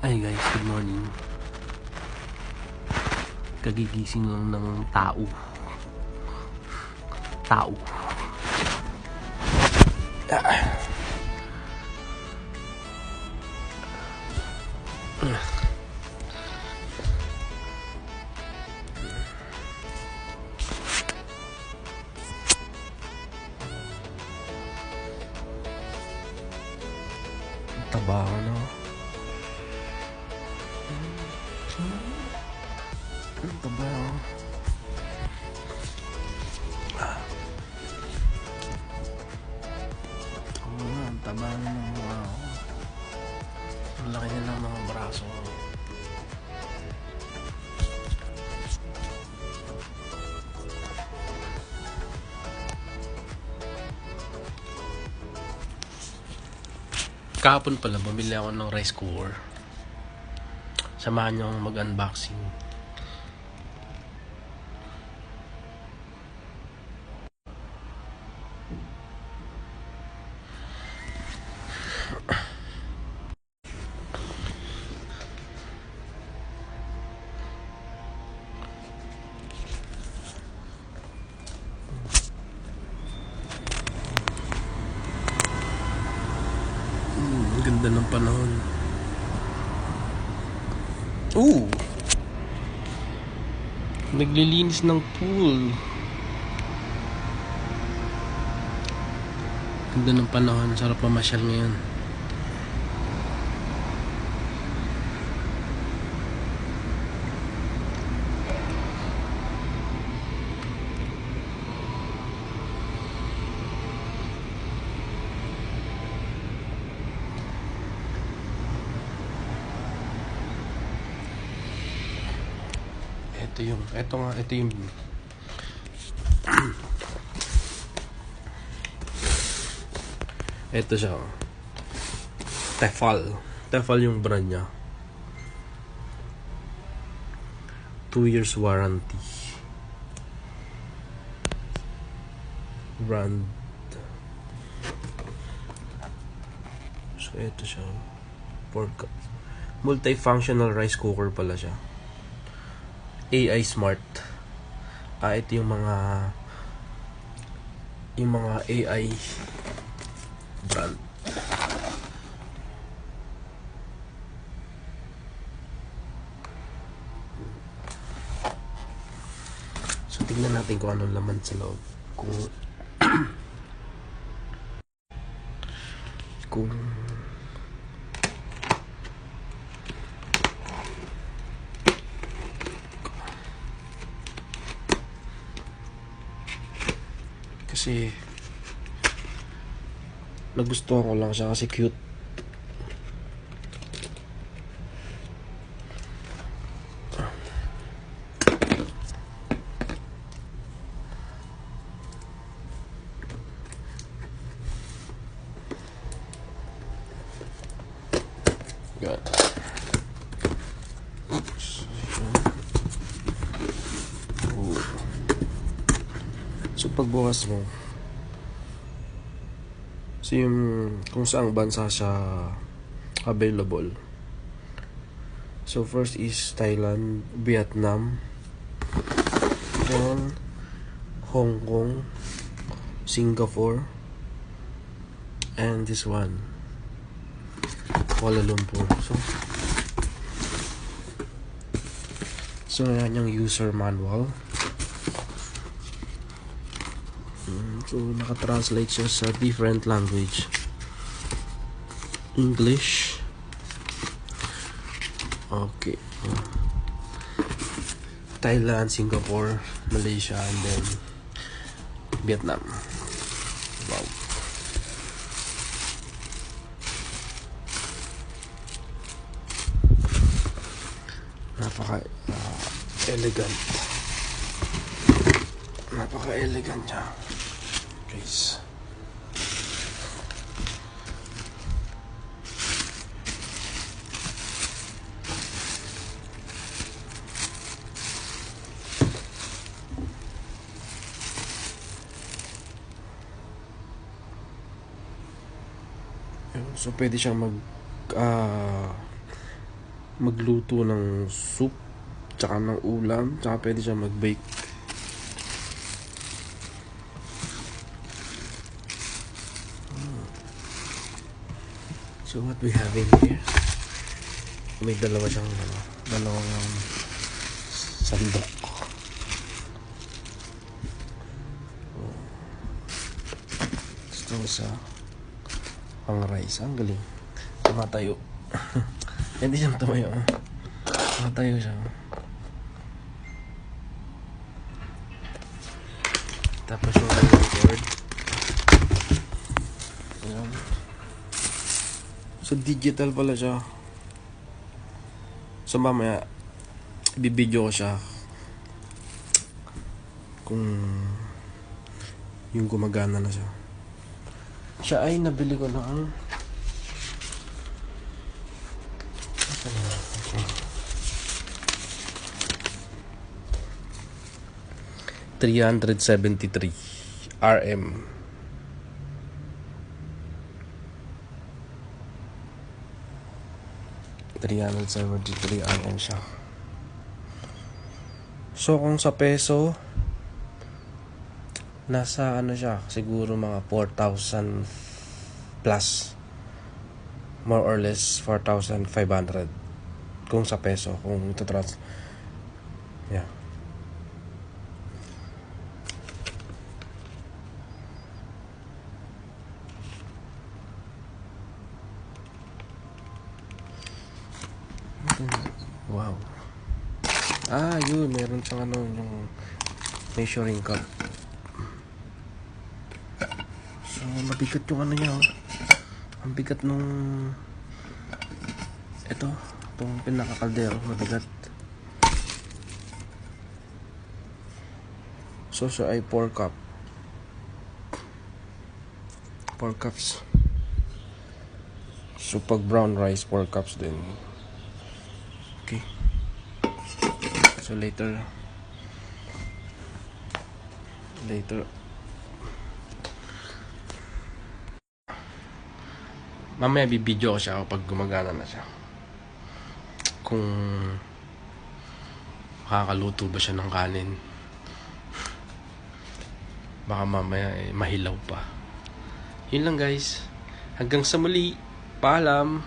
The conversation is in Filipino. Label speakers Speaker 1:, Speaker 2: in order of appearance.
Speaker 1: Hi guys, good morning. Kagigising lang ng tao. Taba ko na. Taba ko. Ang taba na ng mukha ko. Ang laki na ng mga braso ko. Kahapon pala, bumili ako ng rice cooker. Samahan niyo akong mag-unboxing. Ang ganda ng panahon. Naglilinis ng pool. Ganda ng panahon, sarap mamasyal ngayon. Ito yung ito siya. Tefal yung brand niya. 2 years warranty. Brand. So ito siya. Multifunctional rice cooker pala siya. AI Smart. Ito yung mga AI brand. So tingnan natin kung anong laman sa loob. Kung kasi nagustuhan ko lang siya kasi cute. Good. Oops. So pagbukas mo, so yung kung saang bansa siya available. So first is Thailand, Vietnam, then Hong Kong, Singapore, and this one, Kuala Lumpur. So yan yung user manual. So naka-translate siya sa different language. English. Okay. Thailand, Singapore, Malaysia, and then Vietnam. Wow. Napaka-elegant. Napaka-elegant niya. Guys. So pwede siyang magluto ng soup, tsaka ng ulam, tsaka pwede siya mag-bake. So what we have in here, may dalawang sandok. Ito sa pang rice. Ang galing. Tumatayo. Hindi siya tumayo. Tumatayo siya. Tapos yung board. Ayan. So digital pala siya. So mamaya ibibideo ko siya kung yung gumagana na siya. Siya ay nabili ko ng $373 RM. $373 siya. So kung sa peso, nasa ano siya, siguro mga 4,000 plus, more or less 4,500 kung sa peso, kung ito yeah. Wow. Yun, meron siyang yung measuring cup. So mabigat yung niya, oh. Ang bigat nung itong pinakakaldero, mabigat. So siya ay 4 cups. So pag brown rice, 4 cups din. Okay. So later mamaya bibidyo ko siya pag gumagana na siya, kung makakaluto ba siya ng kanin. Baka mamaya mahilaw pa. Yun lang guys, hanggang sa muli, paalam.